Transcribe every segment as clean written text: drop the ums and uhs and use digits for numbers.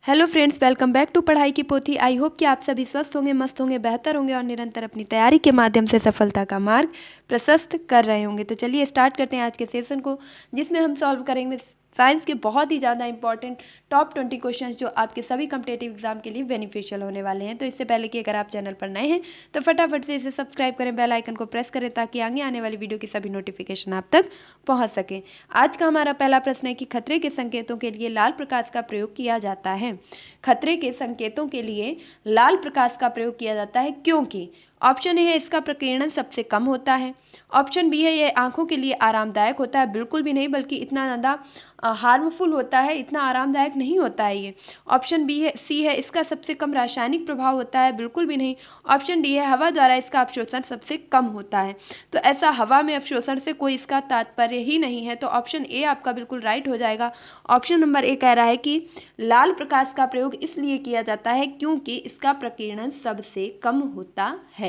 Hello friends, welcome back to पढ़ाई की पोथी। आई होप कि आप सभी स्वस्थ होंगे, मस्त होंगे, बेहतर होंगे और निरंतर अपनी तैयारी के माध्यम से सफलता का मार्ग प्रशस्त कर रहे होंगे। तो चलिए स्टार्ट करते हैं आज के सेशन को, जिसमें हम सॉल्व करेंगे साइंस के बहुत ही ज़्यादा इंपॉर्टेंट टॉप 20 क्वेश्चंस जो आपके सभी कम्पिटेटिव एग्जाम के लिए बेनिफिशियल होने वाले हैं। तो इससे पहले कि अगर आप चैनल पर नए हैं तो फटाफट से इसे सब्सक्राइब करें, बेल आइकन को प्रेस करें ताकि आगे आने वाली वीडियो की सभी नोटिफिकेशन आप तक पहुंच सके। आज का हमारा पहला प्रश्न है कि खतरे के संकेतों के लिए लाल प्रकाश का प्रयोग किया जाता है। खतरे के संकेतों के लिए लाल प्रकाश का प्रयोग किया जाता है क्योंकि ऑप्शन ए है इसका प्रकीर्णन सबसे कम होता है, ऑप्शन बी है ये आंखों के लिए आरामदायक होता है, बिल्कुल भी नहीं, बल्कि इतना ज़्यादा हार्मफुल होता है, इतना आरामदायक नहीं होता है ये। ऑप्शन बी है सी है इसका सबसे कम रासायनिक प्रभाव होता है, बिल्कुल भी नहीं। ऑप्शन डी है हवा द्वारा इसका अवशोषण सबसे कम होता है। तो ऐसा हवा में अवशोषण से कोई इसका तात्पर्य ही नहीं है, तो ऑप्शन ए आपका बिल्कुल राइट हो जाएगा। ऑप्शन नंबर ए कह रहा है कि लाल प्रकाश का प्रयोग इसलिए किया जाता है क्योंकि इसका प्रकीर्णन सबसे कम होता है।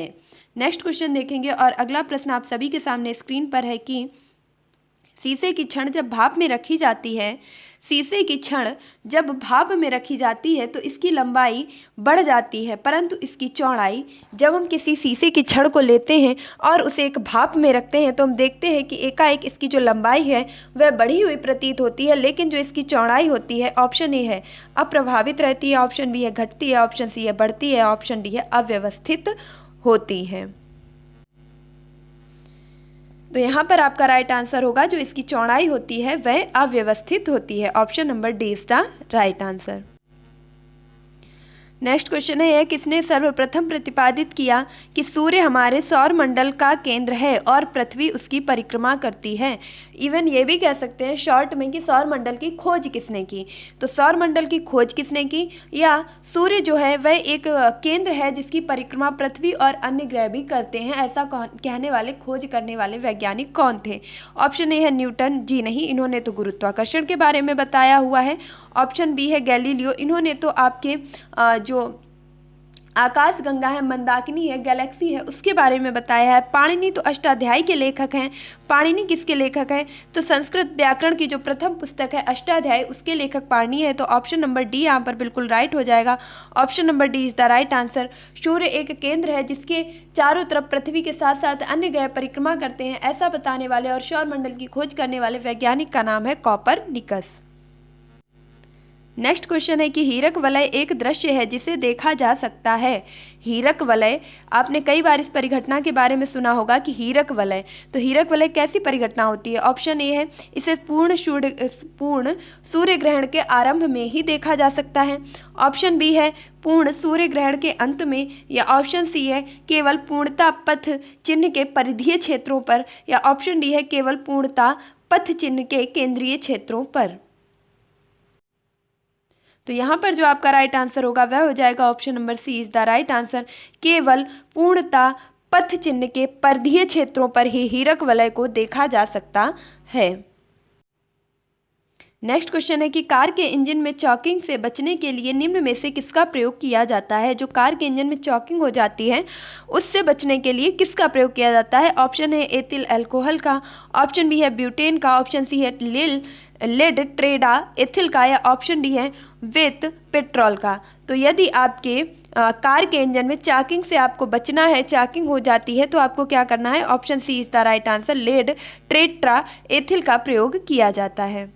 नेक्स्ट क्वेश्चन देखेंगे और अगला प्रश्न आप सभी के सामने स्क्रीन पर है कि शीशे की छड़ जब भाप में रखी जाती है, शीशे की छड़ जब भाप में रखी जाती है तो इसकी लंबाई बढ़ जाती है, परंतु इसकी चौड़ाई जब हम किसी शीशे की छड़ को लेते हैं और उसे एक भाप में रखते हैं तो हम देखते हैं कि एकाएक इसकी जो लंबाई है वह बढ़ी हुई प्रतीत होती है, लेकिन जो इसकी चौड़ाई होती है ऑप्शन ए है अप्रभावित रहती है, ऑप्शन बी है घटती है, ऑप्शन सी है बढ़ती है, ऑप्शन डी है अव्यवस्थित होती है। तो यहाँ पर आपका राइट आंसर होगा जो इसकी चौड़ाई होती है वह अव्यवस्थित होती है। Option number D is the right answer. Next question है यह किसने सर्वप्रथम प्रतिपादित किया कि सूर्य हमारे सौर मंडल का केंद्र है और पृथ्वी उसकी परिक्रमा करती है। इवन ये भी कह सकते हैं शॉर्ट में कि सौर मंडल की खोज किसने की। तो सौर मंडल की खोज किसने की, या सूर्य जो है वह एक केंद्र है जिसकी परिक्रमा पृथ्वी और अन्य ग्रह भी करते हैं, ऐसा कहने वाले खोज करने वाले वैज्ञानिक कौन थे। ऑप्शन ए है न्यूटन, जी नहीं, इन्होंने तो गुरुत्वाकर्षण के बारे में बताया हुआ है। ऑप्शन बी है गैलीलियो, इन्होंने तो आपके जो आकाश गंगा है, मंदाकिनी है, गैलेक्सी है, उसके बारे में बताया है। पाणिनि तो अष्टाध्यायी के लेखक हैं। पाणिनि किसके लेखक हैं, तो संस्कृत व्याकरण की जो प्रथम पुस्तक है अष्टाध्यायी उसके लेखक पाणिनि है। तो ऑप्शन नंबर डी यहाँ पर बिल्कुल राइट हो जाएगा। Option number D is the right answer. सूर्य एक केंद्र है जिसके चारों तरफ पृथ्वी के साथ साथ अन्य ग्रह परिक्रमा करते हैं, ऐसा बताने वाले और सौरमंडल की खोज करने वाले वैज्ञानिक का नाम है कॉपरनिकस। नेक्स्ट क्वेश्चन है कि हीरक वलय एक दृश्य है जिसे देखा जा सकता है। हीरक वलय, आपने कई बार इस परिघटना के बारे में सुना होगा कि हीरक वलय, तो हीरक वलय कैसी परिघटना होती है। ऑप्शन ए है इसे पूर्ण सूर्य ग्रहण के आरंभ में ही देखा जा सकता है, ऑप्शन बी है पूर्ण सूर्य ग्रहण के अंत में, या ऑप्शन सी है केवल पूर्णता पथ चिन्ह के परिधीय क्षेत्रों पर, या ऑप्शन डी है केवल पूर्णता पथ चिन्ह के केंद्रीय क्षेत्रों पर। तो यहाँ पर जो आपका राइट आंसर होगा वह हो जाएगा option number C is the right answer. केवल पूर्णता पथ चिन्ह के परिधीय क्षेत्रों पर ही हीरक वलय को देखा जा सकता है। नेक्स्ट क्वेश्चन है कि कार के इंजन में चॉकिंग से बचने के लिए निम्न में से किसका प्रयोग किया जाता है। जो कार के इंजन में चॉकिंग हो जाती है उससे बचने के लिए किसका प्रयोग किया जाता है। ऑप्शन है एथिल अल्कोहल का, ऑप्शन बी है ब्यूटेन का, ऑप्शन सी है लेड ट्रेडा एथिल का, या ऑप्शन डी है विथ पेट्रोल का। तो यदि आपके कार के इंजन में चॉकिंग से आपको बचना है, चॉकिंग हो जाती है, तो आपको क्या करना है। Option C is the right answer, lead tetra ethyl का प्रयोग किया जाता है।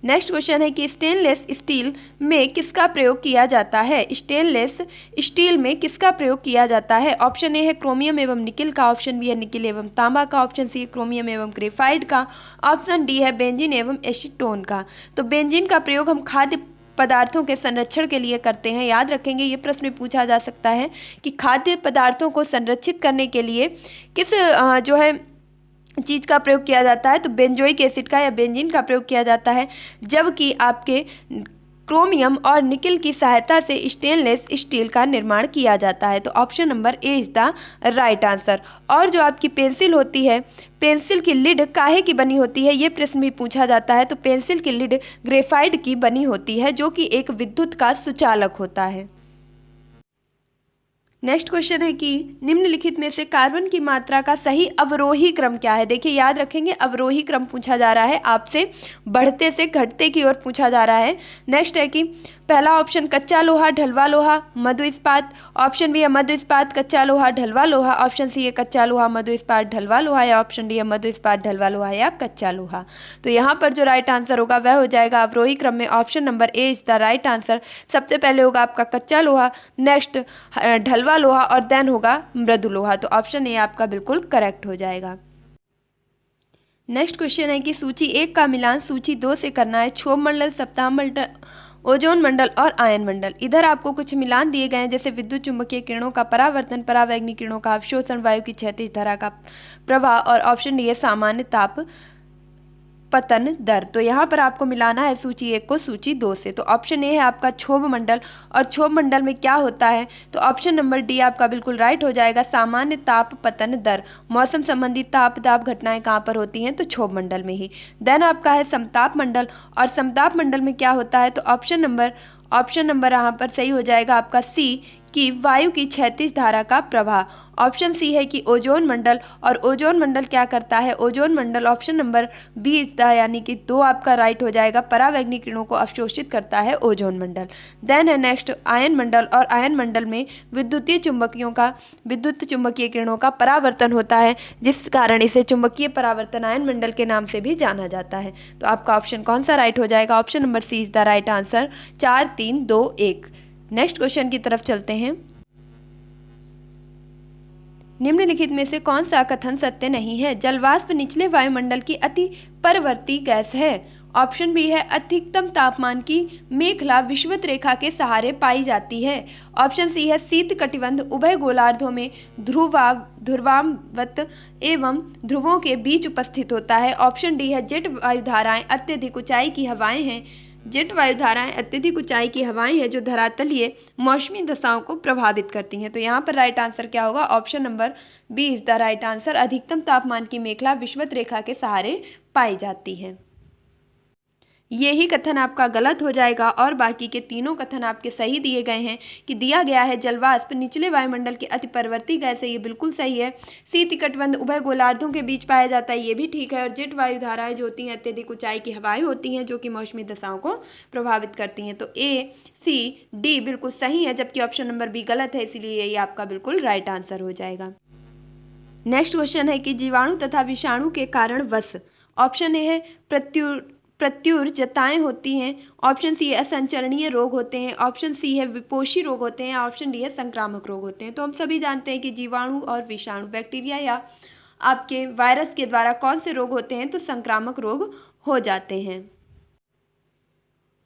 नेक्स्ट क्वेश्चन है कि स्टेनलेस स्टील में किसका प्रयोग किया जाता है। स्टेनलेस स्टील में किसका प्रयोग किया जाता है। ऑप्शन ए है क्रोमियम एवं निकिल का, ऑप्शन बी है निकिल एवं तांबा का, ऑप्शन सी है क्रोमियम एवं ग्रेफाइट का, ऑप्शन डी है बेंजीन एवं एसीटोन का। तो बेंजीन का प्रयोग हम खाद्य पदार्थों के संरक्षण के लिए करते हैं। याद रखेंगे ये प्रश्न पूछा जा सकता है कि खाद्य पदार्थों को संरक्षित करने के लिए किस जो है चीज़ का प्रयोग किया जाता है, तो बेंजोइक एसिड का या बेंजीन का प्रयोग किया जाता है, जबकि आपके क्रोमियम और निकिल की सहायता से स्टेनलेस स्टील का निर्माण किया जाता है। तो option number A is the right answer. और जो आपकी पेंसिल होती है, पेंसिल की लिड काहे की बनी होती है, ये प्रश्न भी पूछा जाता है। तो पेंसिल की लिड ग्रेफाइट की बनी होती है जो कि एक विद्युत का सुचालक होता है। नेक्स्ट क्वेश्चन है कि निम्नलिखित में से कार्बन की मात्रा का सही अवरोही क्रम क्या है। देखिए याद रखेंगे, अवरोही क्रम पूछा जा रहा है आपसे, बढ़ते से घटते की ओर पूछा जा रहा है। नेक्स्ट है कि पहला ऑप्शन कच्चा लोहा ढलवा लोहा मधु इस्पात, ऑप्शन बी है मधु इस्पात कच्चा लोहा ढलवा लोहा, ऑप्शन सी है कच्चा लोहा मधु इस्पात ढलवा लोहा, या ऑप्शन डी है मधु इस्पात ढलवा लोहा या कच्चा लोहा। तो यहाँ पर जो राइट आंसर होगा वह हो जाएगा अवरोही क्रम में option number A is the right answer. सबसे पहले होगा आपका कच्चा लोहा, नेक्स्ट ढलवा लोहा और देन होगा मृदु लोहा। तो ऑप्शन ए आपका बिल्कुल करेक्ट हो जाएगा। नेक्स्ट क्वेश्चन है कि सूची 1 का मिलान सूची 2 से करना है। क्षोभ मंडल, सप्ताह मंडल, ओजोन मंडल और आयन मंडल। इधर आपको कुछ मिलान दिए गए हैं, जैसे विद्युत चुंबकीय किरणों का परावर्तन, परावैंगनिक किरणों का अवशोषण, वायु की क्षैतिज धारा का प्रवाह, और ऑप्शन डी है सामान्य ताप पतन दर। तो यहाँ पर आपको मिलाना है सूची 1 को सूची 2 से। तो ऑप्शन ए है आपका क्षोभ मंडल, और क्षोभ मंडल में क्या होता है, तो ऑप्शन नंबर डी आपका बिल्कुल राइट हो जाएगा, सामान्य ताप पतन दर। मौसम संबंधी ताप दाब घटनाएं कहाँ पर होती हैं, तो क्षोभ मंडल में ही। देन आपका है समताप मंडल, और समताप मंडल में क्या होता है, तो ऑप्शन नंबर यहाँ पर सही हो जाएगा आपका सी कि वायु की क्षैतिज धारा का प्रवाह। ऑप्शन सी है कि ओजोन मंडल, और ओजोन मंडल क्या करता है, ओजोन मंडल option number B is the यानी कि 2 आपका राइट हो जाएगा, परावैंगनिक किरणों को अवशोषित करता है ओजोन मंडल। देन है नेक्स्ट आयन मंडल, और आयन मंडल में विद्युत चुंबकीय किरणों का परावर्तन होता है, जिस कारण इसे चुंबकीय परावर्तन आयन मंडल के नाम से भी जाना जाता है। तो आपका ऑप्शन कौन सा राइट हो जाएगा, option number C is the right answer. 4 3 2 1। Next question की तरफ चलते हैं। निम्नलिखित में से कौन सा कथन सत्य नहीं है। जलवाष्प निचले वायुमंडल की अति परवर्ती गैस है। ऑप्शन बी है अधिकतम तापमान की मेखला विषुवत रेखा के सहारे पाई जाती है। ऑप्शन सी है शीत कटिबंध उभय गोलार्धों में ध्रुवावत एवं ध्रुवों के बीच उपस्थित होता है। ऑप्शन डी है जेट वायुधाराएं अत्यधिक ऊंचाई की हवाएं हैं। जेट वायुधाराएं अत्यधिक ऊंचाई की हवाएं हैं जो धरातलीय मौसमी दशाओं को प्रभावित करती हैं। तो यहाँ पर राइट आंसर क्या होगा, option number B is the right answer. अधिकतम तापमान की मेखला विषुवत रेखा के सहारे पाई जाती है। यही कथन आपका गलत हो जाएगा, और बाकी के तीनों कथन आपके सही दिए गए हैं। कि दिया गया है जलवाष्प निचले वायुमंडल की अति परवर्ती गैस है, ये बिल्कुल सही है। शीत कटिबंध उभय गोलार्धों के बीच पाया जाता है, ये भी ठीक है। और जेट वायुधाराएं जो होती हैं अत्यधिक ऊंचाई की हवाएं होती हैं जो कि मौसमी दशाओं को प्रभावित करती हैं। तो ए सी डी बिल्कुल सही है, जबकि ऑप्शन नंबर बी गलत है, इसीलिए ये आपका बिल्कुल राइट आंसर हो जाएगा। नेक्स्ट क्वेश्चन है कि जीवाणु तथा विषाणु के कारण वश। ऑप्शन ए है प्रत्युर्जताएं होती हैं, ऑप्शन सी है असंचरणीय रोग होते हैं, ऑप्शन सी है विपोषी रोग होते हैं, ऑप्शन डी है संक्रामक रोग होते हैं। तो हम सभी जानते हैं कि जीवाणु और विषाणु बैक्टीरिया या आपके वायरस के द्वारा कौन से रोग होते हैं, तो संक्रामक रोग हो जाते हैं।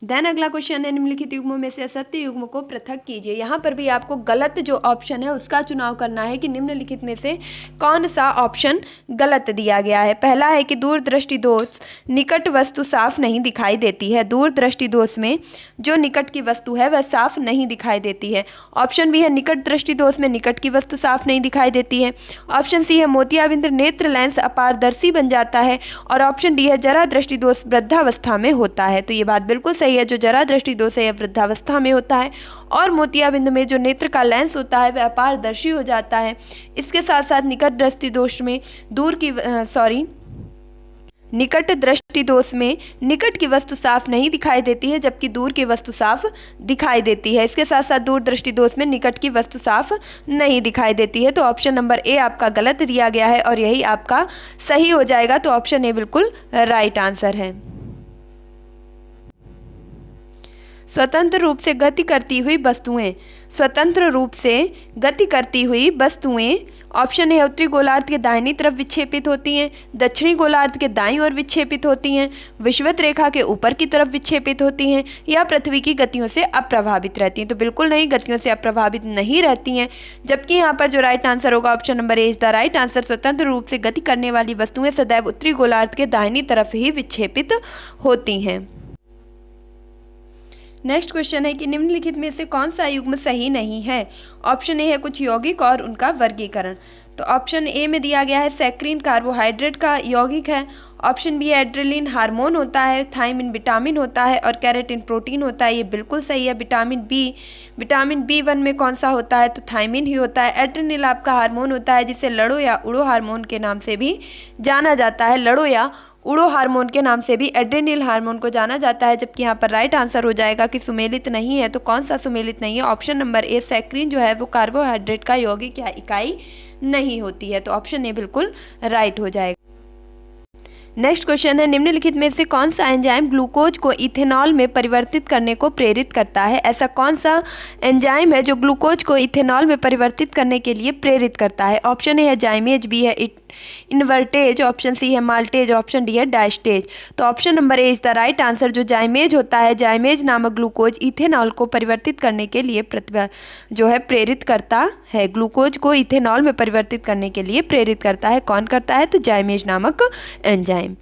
देन अगला क्वेश्चन है निम्नलिखित युग्मों में से असत्य युग्म को पृथक कीजिए। यहाँ पर भी आपको गलत जो ऑप्शन है उसका चुनाव करना है कि निम्नलिखित में से कौन सा ऑप्शन गलत दिया गया है। पहला है कि दूरदृष्टि दोष निकट वस्तु साफ नहीं दिखाई देती है। दूरदृष्टि दोष में जो निकट की वस्तु है वह साफ नहीं दिखाई देती है। ऑप्शन बी है निकट दृष्टि दोष में निकट की वस्तु साफ नहीं दिखाई देती है। ऑप्शन सी है मोतियाबिंद नेत्र लेंस अपारदर्शी बन जाता है, और ऑप्शन डी है जरा दृष्टि दोष वृद्धावस्था में होता है। तो ये बात बिल्कुल सही है, जो जरा दृष्टि दोष है वृद्धावस्था में होता है, और मोतियाबिंद में जो नेत्र का लेंस होता है वह अपारदर्शी हो जाता है। इसके साथ साथ निकट दृष्टि दोष में निकट दृष्टि दोष में निकट की वस्तु साफ नहीं दिखाई देती है, जबकि दूर की वस्तु साफ दिखाई देती है। इसके साथ साथ दूर दृष्टि दोष में निकट की वस्तु साफ नहीं दिखाई देती है। तो ऑप्शन नंबर ए आपका गलत दिया गया है, और यही आपका सही हो जाएगा। तो ऑप्शन ए बिल्कुल राइट आंसर है। स्वतंत्र रूप से गति करती हुई वस्तुएं। स्वतंत्र रूप से गति करती हुई वस्तुएं, ऑप्शन ए उत्तरी गोलार्ध के दाहिनी तरफ विक्षेपित होती हैं, दक्षिणी गोलार्ध के दाईं ओर विक्षेपित होती हैं, विषुवत रेखा के ऊपर की तरफ विक्षेपित होती हैं, या पृथ्वी की गतियों से अप्रभावित रहती हैं। तो बिल्कुल नहीं, गतियों से अप्रभावित नहीं रहती हैं, जबकि यहाँ पर जो राइट आंसर होगा option number A is the right answer. स्वतंत्र रूप से गति करने वाली वस्तुएं सदैव उत्तरी गोलार्ध के दाहिनी तरफ ही विक्षेपित होती हैं। नेक्स्ट क्वेश्चन है कि निम्नलिखित में से कौन सा युग्म सही नहीं है। ऑप्शन ए है कुछ यौगिक और उनका वर्गीकरण। तो ऑप्शन ए में दिया गया है सैक्रीन कार्बोहाइड्रेट का यौगिक है। ऑप्शन बी है एड्रेलिन हार्मोन होता है, थायमिन विटामिन होता है और कैरेटिन प्रोटीन होता है। ये बिल्कुल सही है। विटामिन बी 1 में कौन सा होता है? तो थायमिन ही होता है। एड्रेनल आपका हार्मोन होता है जिसे लड़ो या उड़ो हार्मोन के नाम से भी जाना जाता है। लड़ो या उड़ो हार्मोन के नाम से भी एड्रेनल हार्मोन को जाना जाता है। जबकि यहाँ पर राइट आंसर हो जाएगा कि सुमेलित नहीं है। तो कौन सा सुमेलित नहीं है? ऑप्शन नंबर ए सैक्रिन जो है वो कार्बोहाइड्रेट का यौगिक या इकाई नहीं होती है। तो ऑप्शन ए बिल्कुल राइट हो जाएगा। नेक्स्ट क्वेश्चन है, निम्नलिखित में से कौन सा एंजाइम ग्लूकोज को इथेनॉल में परिवर्तित करने को प्रेरित करता है? ऐसा कौन सा एंजाइम है जो ग्लूकोज को इथेनॉल में परिवर्तित करने के लिए प्रेरित करता है? ऑप्शन ए है जाइमेज, बी है इन्वर्टेज, ऑप्शन सी है माल्टेज, ऑप्शन डी है डायस्टेज। तो option number A is the right answer. जो जाइमेज होता है, जाइमेज नामक ग्लूकोज इथेनॉल को परिवर्तित करने के लिए प्रेरित करता है। ग्लूकोज को इथेनॉल में परिवर्तित करने के लिए प्रेरित करता है। कौन करता है? तो जाइमेज नामक एंजाइम।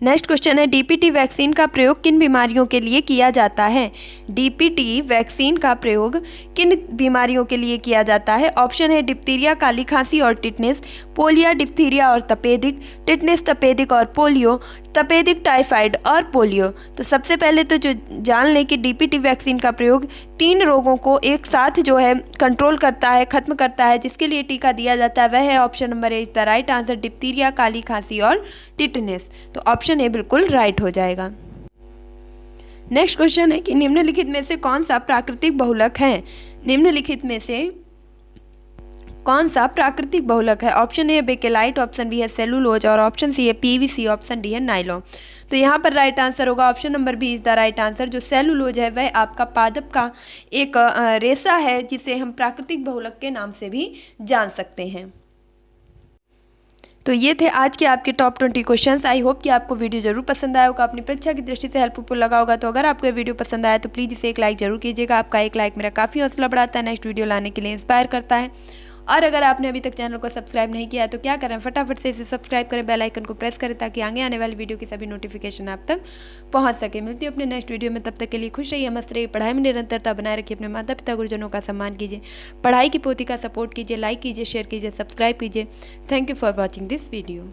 नेक्स्ट क्वेश्चन है, डीपीटी वैक्सीन का प्रयोग किन बीमारियों के लिए किया जाता है? डीपीटी वैक्सीन का प्रयोग किन बीमारियों के लिए किया जाता है? ऑप्शन है डिप्थीरिया, काली खांसी और टिटनेस, पोलिया, डिप्थीरिया और तपेदिक, टिटनेस, तपेदिक और पोलियो, तपेदिक, टाइफाइड और पोलियो। तो सबसे पहले तो जो जान लें कि डीपीटी वैक्सीन का प्रयोग 3 रोगों को एक साथ जो है कंट्रोल करता है, खत्म करता है, जिसके लिए टीका दिया जाता है वह है option number A is the right answer, diphtheria, काली खांसी और टिटनेस। तो ऑप्शन ए बिल्कुल राइट हो जाएगा। नेक्स्ट क्वेश्चन है कि निम्नलिखित में से कौन सा प्राकृतिक बहुलक है? निम्नलिखित में से कौन सा प्राकृतिक बहुलक है? ऑप्शन ए है बेकेलाइट, ऑप्शन बी है सेलुलोज और ऑप्शन सी है पीवीसी, ऑप्शन डी है नाइलॉन। तो यहाँ पर राइट आंसर होगा option number B is the right answer. जो सेलुलोज है वह आपका पादप का एक रेशा है जिसे हम प्राकृतिक बहुलक के नाम से भी जान सकते हैं। तो ये थे आज के आपके टॉप 20 क्वेश्चंस। आई होप कि आपको वीडियो जरूर पसंद आया होगा, अपनी परीक्षा की दृष्टि से हेल्पफुल लगा होगा। तो अगर आपको ये वीडियो पसंद आया तो प्लीज़ इसे एक लाइक जरूर कीजिएगा। आपका एक लाइक मेरा काफ़ी हौसला बढ़ाता है, नेक्स्ट वीडियो लाने के लिए इंस्पायर करता है। और अगर आपने अभी तक चैनल को सब्सक्राइब नहीं किया है तो क्या करें, फटाफट से इसे सब्सक्राइब करें, बेल आइकन को प्रेस करें ताकि आगे आने वाली वीडियो की सभी नोटिफिकेशन आप तक पहुंच सके। मिलती हूँ अपने नेक्स्ट वीडियो में, तब तक के लिए खुश रहिए, मस्त रहिए, पढ़ाई में निरंतरता बनाए रखिए, अपने माता पिता गुरुजनों का सम्मान कीजिए, पढ़ाई की पोथी का सपोर्ट कीजिए, लाइक कीजिए, शेयर कीजिए, सब्सक्राइब कीजिए। Thank you for watching this video.